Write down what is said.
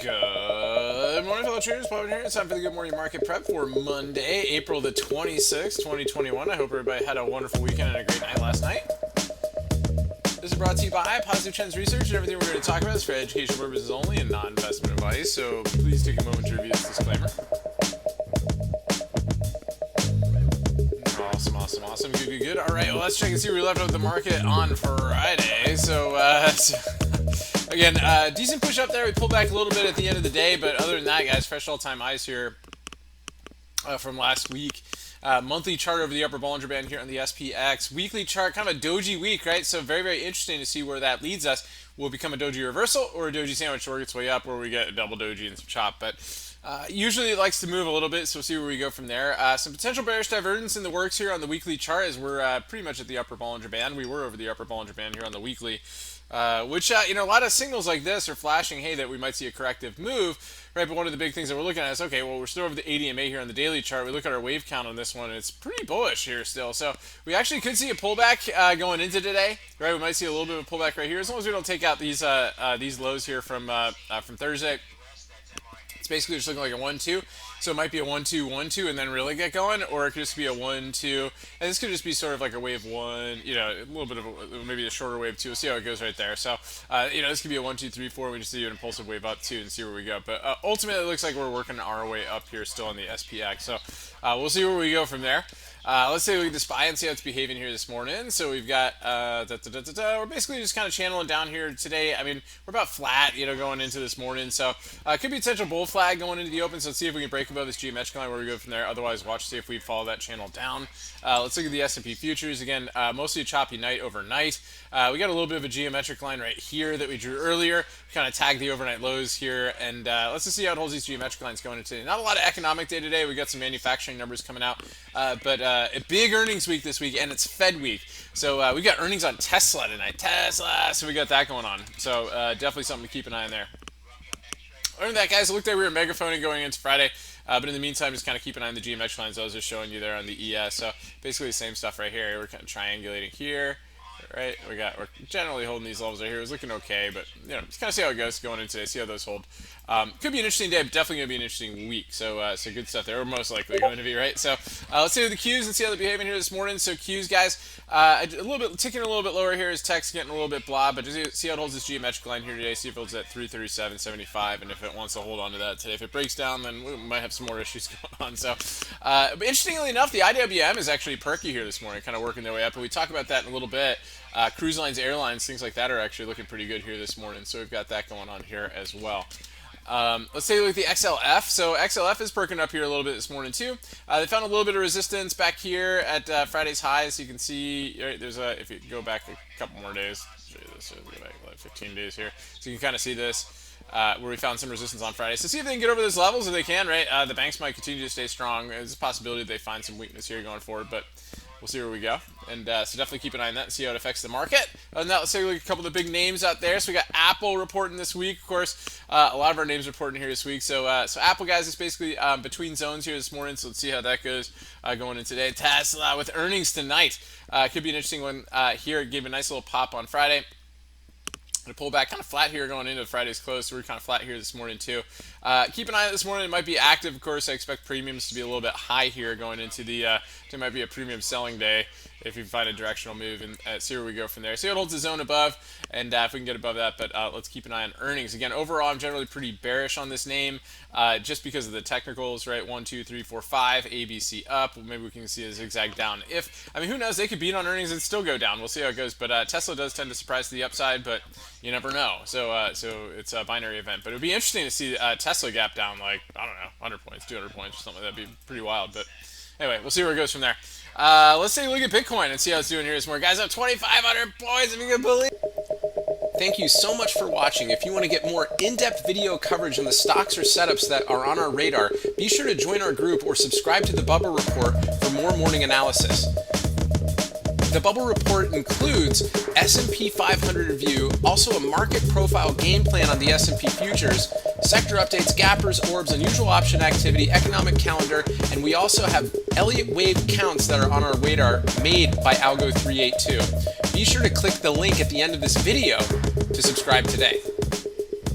Good morning, fellow traders. Bob here. It's time for the Good Morning Market Prep for Monday, April the 26th, 2021. I hope everybody had a wonderful weekend and a great night last night. This is brought to you by Positive Trends Research, and everything we're going to talk about is for educational purposes only and non-investment advice, so please take a moment to review this disclaimer. Awesome. Good. All right, well, let's check and see where we left off the market on Friday. Again, decent push up there. We pulled back a little bit at the end of the day, but other than that, guys, fresh all-time highs here from last week. Monthly chart over the upper Bollinger Band here on the SPX. Weekly chart, kind of a doji week, right? So very interesting to see where that leads us. Will it become a doji reversal or a doji sandwich to work its way up, where we get a double doji and some chop? But usually it likes to move a little bit, so we'll see where we go from there. Some potential bearish divergence in the works here on the weekly chart, as we're pretty much at the upper Bollinger Band. We were over the upper Bollinger Band here on the weekly. Which, a lot of signals like this are flashing, hey, that we might see a corrective move, right? But one of the big things that we're looking at is, okay, well, we're still over the ADMA here on the daily chart. We look at our wave count on this one, and it's pretty bullish here still. So we actually could see a pullback going into today, right? We might see a little bit of a pullback right here, as long as we don't take out these lows here from Thursday. It's basically just looking like a 1-2. So it might be a 1-2-1-2 and then really get going, or it could just be a 1-2, and this could just be sort of like a wave 1, a little bit of maybe a shorter wave 2. We'll see how it goes right there. So, this could be a 1-2-3-4. We just see an impulsive wave up 2 and see where we go. But ultimately, it looks like we're working our way up here still on the SPX. So we'll see where we go from there. Let's take a look at the SPY and see how it's behaving here this morning. So we've got, we're basically just kind of channeling down here today. I mean, we're about flat, going into this morning. So could be a potential bull flag going into the open. So let's see if we can break above this geometric line where we go from there. Otherwise, watch to see if we follow that channel down. Let's look at the S&P futures. Again, mostly a choppy night overnight. We got a little bit of a geometric line right here that we drew earlier. Kind of tagged the overnight lows here. And let's just see how it holds these geometric lines going into today. Not a lot of economic day today. We got some manufacturing numbers coming out. But a big earnings week this week, and it's Fed week. So we got earnings on Tesla tonight. So we got that going on. So definitely something to keep an eye on there. Other than that, guys, it looked like we were megaphoning going into Friday. But in the meantime, just kind of keep an eye on the geometric lines I was just showing you there on the ES. So basically the same stuff right here. We're kind of triangulating here. Right, we're generally holding these levels right here. It was looking okay, but just kind of see how it goes going into today. See how those hold. Could be an interesting day, but definitely gonna be an interesting week. So, so good stuff there. We're most likely going to be right. So, let's see the Qs and see how they're behaving here this morning. So, Qs, guys, a little bit ticking a little bit lower here. His text getting a little bit blah, but just see how it holds this geometric line here today. See if it holds at 337.75, and if it wants to hold on to that today. If it breaks down, then we might have some more issues going on. So, but interestingly enough, the IWM is actually perky here this morning, kind of working their way up. And we talk about that in a little bit. Cruise lines, airlines, things like that are actually looking pretty good here this morning. So we've got that going on here as well. Let's take a look at the XLF. So XLF is perking up here a little bit this morning too. They found a little bit of resistance back here at Friday's highs. You can see right, there's if you go back a couple more days, show you this, go back like 15 days here. So you can kind of see this. Where we found some resistance on Friday. So see if they can get over those levels if they can, right? The banks might continue to stay strong. There's a possibility they find some weakness here going forward, but we'll see where we go. And so definitely keep an eye on that and see how it affects the market. Other than that, let's take a look at a couple of the big names out there. So we got Apple reporting this week. Of course, a lot of our names reporting here this week. So Apple, guys, is basically between zones here this morning. So let's see how that goes going in today. Tesla with earnings tonight. Could be an interesting one here. It gave a nice little pop on Friday. To pull back kind of flat here going into Friday's close. So we're kind of flat here this morning too. Keep an eye on it this morning. It might be active. Of course, I expect premiums to be a little bit high here going into the, it might be a premium selling day if you find a directional move, and see where we go from there. See how it holds the zone above, and if we can get above that, but let's keep an eye on earnings. Again, overall, I'm generally pretty bearish on this name, just because of the technicals, right? 1, 2, 3, 4, 5, A, B, C up. Maybe we can see a zigzag down. Who knows? They could beat on earnings and still go down. We'll see how it goes, but Tesla does tend to surprise to the upside, but you never know. So it's a binary event, but it would be interesting to see Tesla gap down like, I don't know, 100 points, 200 points, or something. That'd be pretty wild, but anyway, we'll see where it goes from there. Let's take a look at Bitcoin and see how it's doing here this morning. Guys, up 2,500 points, if you can believe. Thank you so much for watching. If you want to get more in-depth video coverage on the stocks or setups that are on our radar, be sure to join our group or subscribe to the Bubble Report for more morning analysis. The Bubble Report includes S&P 500 review, also a market profile game plan on the S&P futures, sector updates, gappers, orbs, unusual option activity, economic calendar, and we also have Elliott wave counts that are on our radar made by Algo 382. Be sure to click the link at the end of this video to subscribe today.